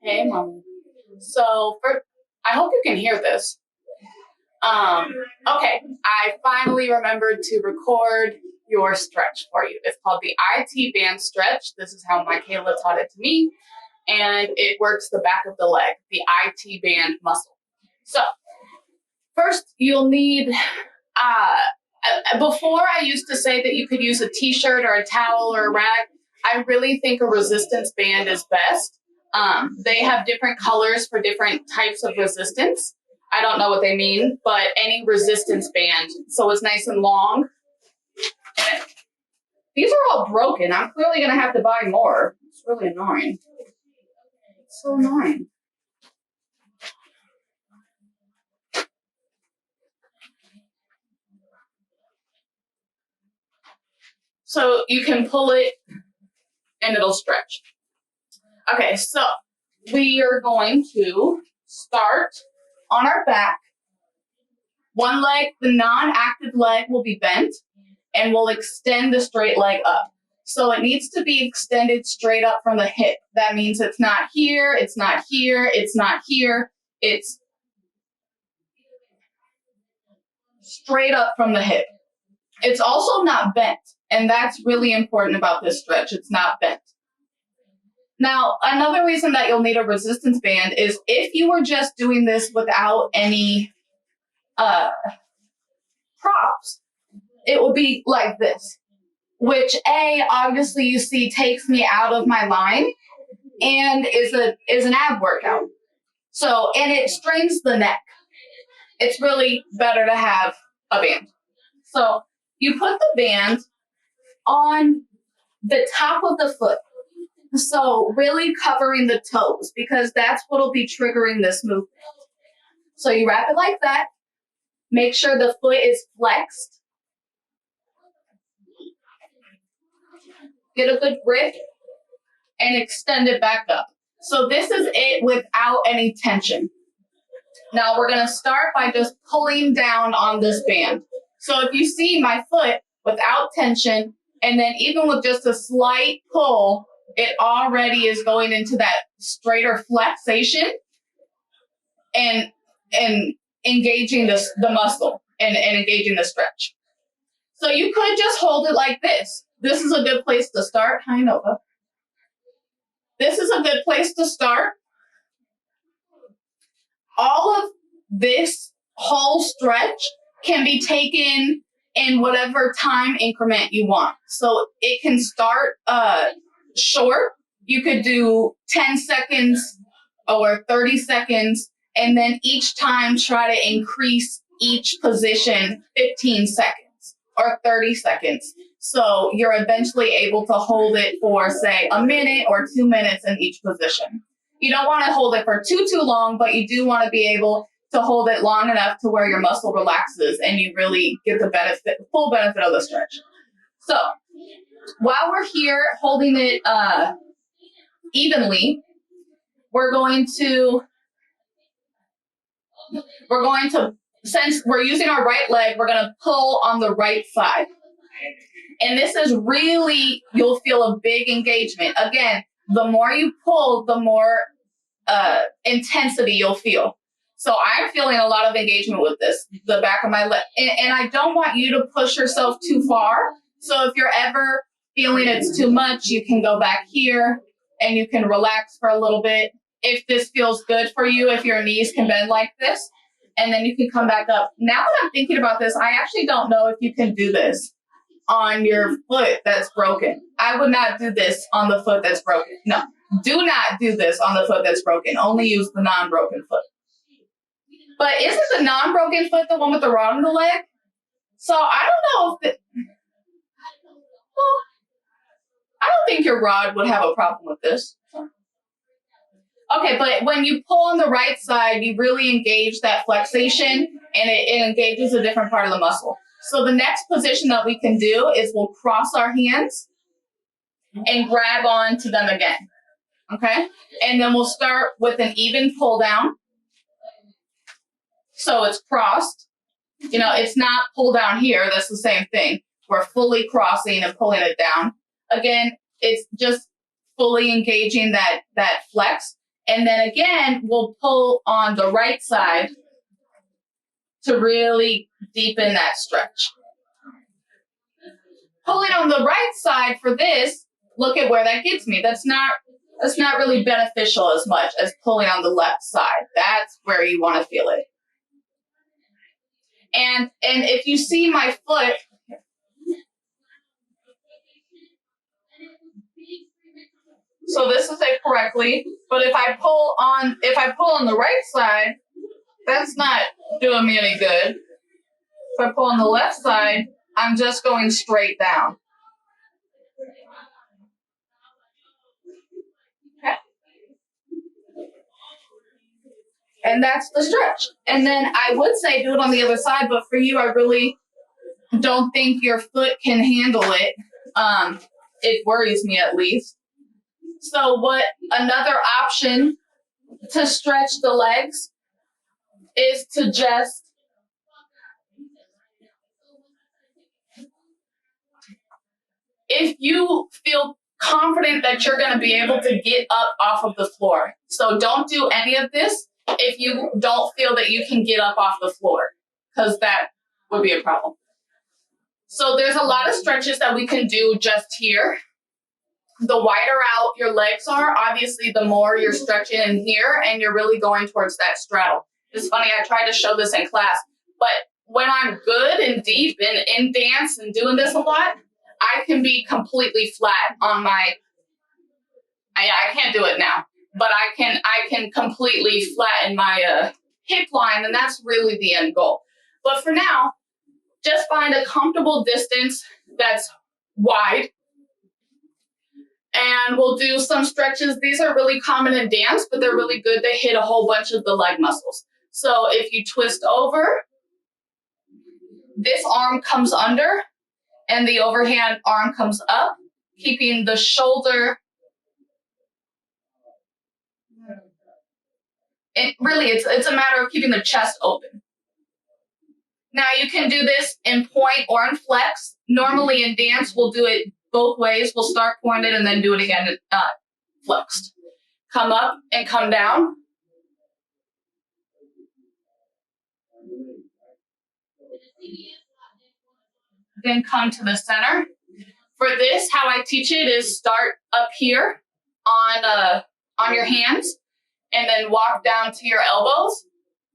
Hey, Mom. I hope you can hear this. Okay, I finally remembered to record your stretch for you. It's called the IT band stretch. This is how Michaela taught it to me, and it works the back of the leg, the IT band muscle. So, first, you'll need, before I used to say that you could use a t-shirt or a towel or a rag. I really think a resistance band is best. They have different colors for different types of resistance. I don't know what they mean, but any resistance band. So it's nice and long. These are all broken. I'm clearly going to have to buy more. It's really annoying. It's so annoying. So you can pull it and it'll stretch. Okay, so we are going to start on our back. One leg, the non-active leg, will be bent, and we'll extend the straight leg up. So it needs to be extended straight up from the hip. That means it's not here, it's not here, it's not here. It's straight up from the hip. It's also not bent, and that's really important about this stretch. It's not bent. Now, another reason that you'll need a resistance band is if you were just doing this without any props, it would be like this, which obviously you see takes me out of my line and is an ab workout. So, and it strains the neck. It's really better to have a band. So you put the band on the top of the foot. So really covering the toes, because that's what'll be triggering this movement. So you wrap it like that. Make sure the foot is flexed. Get a good grip and extend it back up. So this is it without any tension. Now we're going to start by just pulling down on this band. So if you see my foot without tension, and then even with just a slight pull, it already is going into that straighter flexation and engaging the muscle and engaging the stretch. So you could just hold it like this. This is a good place to start. Hi, Nova. This is a good place to start. All of this whole stretch can be taken in whatever time increment you want. So it can start short. You could do 10 seconds or 30 seconds, and then each time try to increase each position 15 seconds or 30 seconds. So you're eventually able to hold it for, say, a minute or 2 minutes in each position. You don't want to hold it for too long, but you do want to be able to hold it long enough to where your muscle relaxes and you really get the full benefit of the stretch. So while we're here holding it evenly, we're going to, since we're using our right leg, we're going to pull on the right side. And this is really, you'll feel a big engagement. Again, the more you pull, the more intensity you'll feel. So I'm feeling a lot of engagement with this, the back of my leg. And I don't want you to push yourself too far. So if you're ever feeling it's too much, you can go back here and you can relax for a little bit. If this feels good for you, if your knees can bend like this, and then you can come back up. Now that I'm thinking about this, I actually don't know if you can do this on your foot that's broken. I would not do this on the foot that's broken. No, do not do this on the foot that's broken. Only use the non-broken foot. But isn't the non-broken foot the one with the rod in the leg? So I don't know if I don't think your rod would have a problem with this. Okay, but when you pull on the right side, you really engage that flexation, and it engages a different part of the muscle. So the next position that we can do is we'll cross our hands and grab on to them again, okay? And then we'll start with an even pull down. So it's crossed. You know, it's not pull down here. That's the same thing. We're fully crossing and pulling it down. Again, it's just fully engaging that flex. And then again, we'll pull on the right side to really deepen that stretch. Pulling on the right side for this, look at where that gets me. That's not really beneficial as much as pulling on the left side. That's where you want to feel it. And if you see my foot, so this is it correctly, but if I pull on the right side, that's not doing me any good. If I pull on the left side, I'm just going straight down. Okay. And that's the stretch. And then I would say do it on the other side, but for you, I really don't think your foot can handle it. It worries me at least. So another option to stretch the legs is to just if you feel confident that you're going to be able to get up off of the floor. So don't do any of this if you don't feel that you can get up off the floor, because that would be a problem. So there's a lot of stretches that we can do just here. The wider out your legs are, obviously, the more you're stretching in here and you're really going towards that straddle. It's funny, I tried to show this in class, but when I'm good and deep and in dance and doing this a lot, I can be completely flat on my, I can't do it now, but I can completely flatten my hip line, and that's really the end goal. But for now, just find a comfortable distance that's wide, and we'll do some stretches. These are really common in dance, but they're really good. They hit a whole bunch of the leg muscles. So if you twist over, this arm comes under, and the overhand arm comes up, keeping the shoulder. It's a matter of keeping the chest open. Now you can do this in point or in flex. Normally in dance, we'll do it both ways. We'll start pointed and then do it again flexed. Come up and come down. Then come to the center. For this, how I teach it is start up here on your hands and then walk down to your elbows,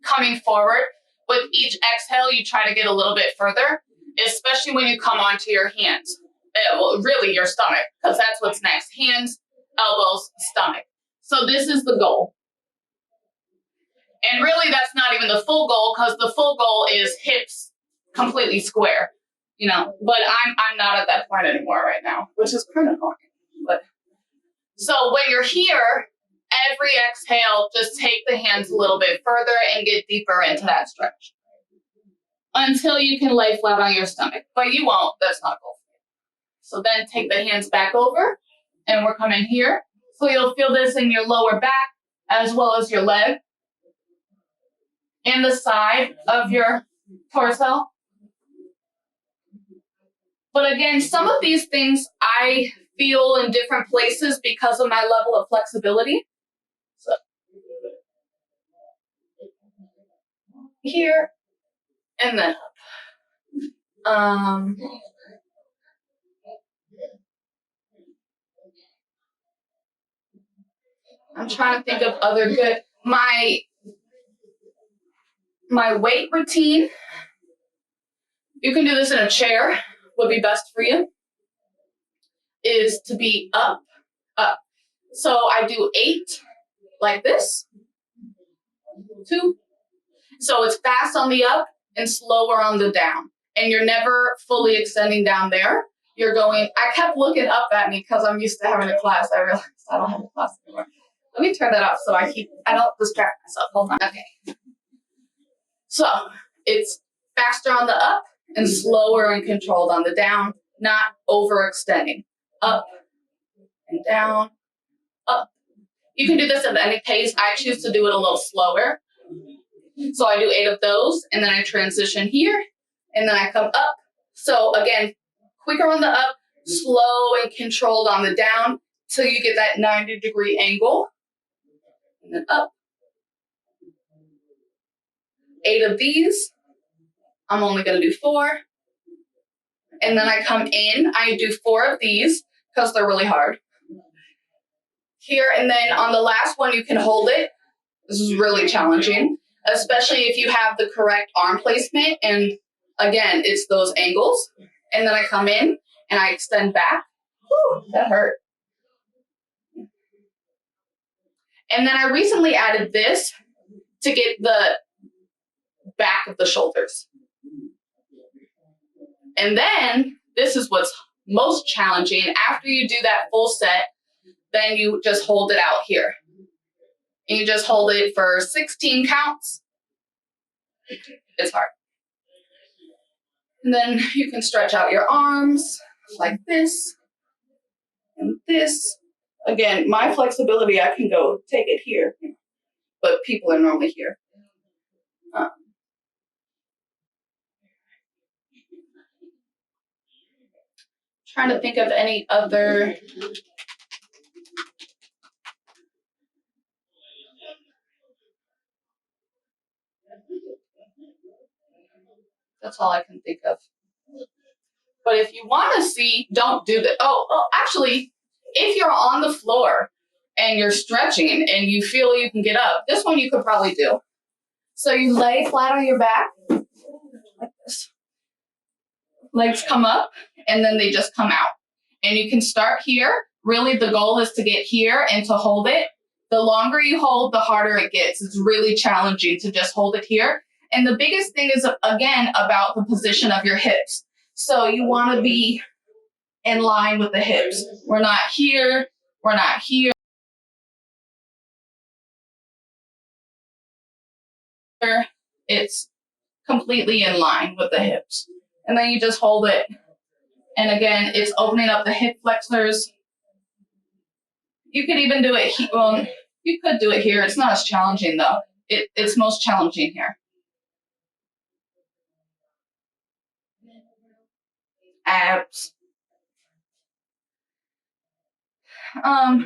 coming forward. With each exhale, you try to get a little bit further, especially when you come onto your hands. Well, really your stomach, because that's what's next. Hands, elbows, stomach. So this is the goal. And really that's not even the full goal, because the full goal is hips completely square, but I'm not at that point anymore right now, which is kind of annoying. But so when you're here, every exhale, just take the hands a little bit further and get deeper into that stretch until you can lay flat on your stomach. But you won't. That's not a goal. So then take the hands back over, and we're coming here. So you'll feel this in your lower back as well as your leg and the side of your torso. But again, some of these things I feel in different places because of my level of flexibility. So here and then up. I'm trying to think of other good. My weight routine, you can do this in a chair, would be best for you, is to be up, up. So I do 8 like this, 2. So it's fast on the up and slower on the down. And you're never fully extending down there. You're going, I kept looking up at me because I'm used to having a class. I realized I don't have a class anymore. Let me turn that off so I don't distract myself. Hold on. Okay. So it's faster on the up and slower and controlled on the down, not overextending. Up and down, up. You can do this at any pace. I choose to do it a little slower. So I do 8 of those, and then I transition here, and then I come up. So again, quicker on the up, slow and controlled on the down, till you get that 90-degree angle. and then up. 8 of these. I'm only going to do 4. And then I come in, I do 4 of these because they're really hard. Here, and then on the last one, you can hold it. This is really challenging, especially if you have the correct arm placement. And again, it's those angles. And then I come in and I extend back. Whew, that hurt. And then I recently added this to get the back of the shoulders. And then this is what's most challenging. After you do that full set, then you just hold it out here. And you just hold it for 16 counts. It's hard. And then you can stretch out your arms like this and this. Again, my flexibility, I can go take it here, but people are normally here. Trying to think of any other. That's all I can think of. But if you want to see, don't do that. Oh, actually, if you're on the floor and you're stretching and you feel you can get up, this one you could probably do. So you lay flat on your back, like this. Legs come up, and then they just come out. And you can start here. Really, the goal is to get here and to hold it. The longer you hold, the harder it gets. It's really challenging to just hold it here. And the biggest thing is, again, about the position of your hips. So you want to be in line with the hips. We're not here. We're not here. It's completely in line with the hips. And then you just hold it. And again, it's opening up the hip flexors. You could even do it, well, you could do it here. It's not as challenging though. It's most challenging here. Abs.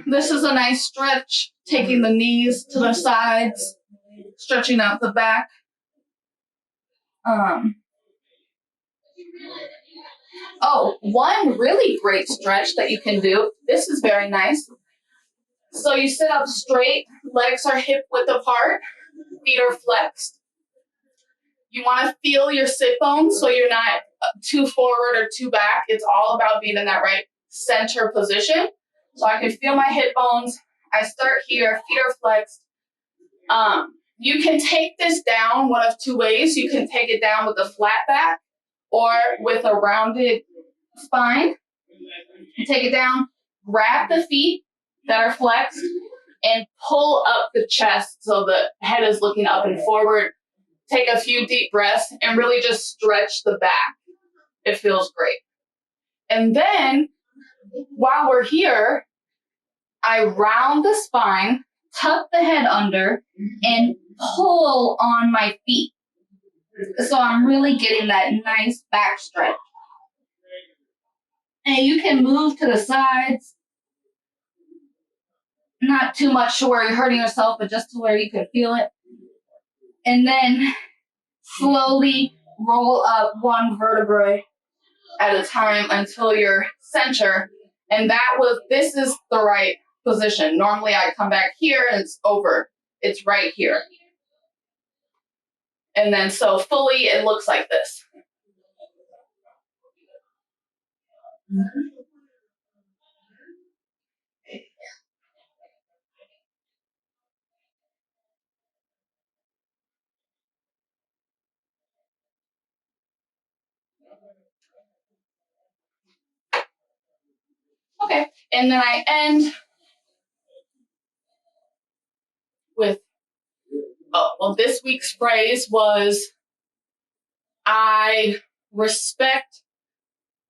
This is a nice stretch, taking the knees to the sides, stretching out the back. One really great stretch that you can do. This is very nice. So you sit up straight, legs are hip width apart, feet are flexed. You want to feel your sit bones so you're not too forward or too back. It's all about being in that right center position. So I can feel my hip bones. I start here, feet are flexed. You can take this down one of 2 ways. You can take it down with a flat back or with a rounded spine. You take it down, grab the feet that are flexed, and pull up the chest so the head is looking up and forward. Take a few deep breaths and really just stretch the back. It feels great. And then while we're here, I round the spine, tuck the head under, and pull on my feet. So I'm really getting that nice back stretch. And you can move to the sides. Not too much to where you're hurting yourself, but just to where you can feel it. And then slowly roll up one vertebrae at a time until you're center. And this is the right position. Normally I come back here and it's over. It's right here. And then so fully it looks like this. Okay, and then I end with, this week's phrase was, I respect,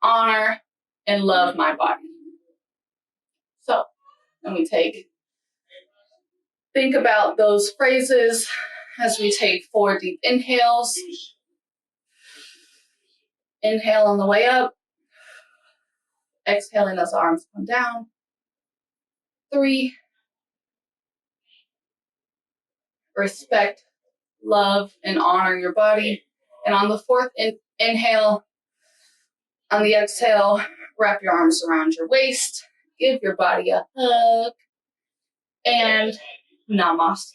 honor, and love my body. So, then we think about those phrases as we take 4 deep inhales. Inhale on the way up. Exhaling as arms come down. 3, respect, love, and honor your body. And on the fourth inhale, on the exhale, wrap your arms around your waist, give your body a hug, and namaste.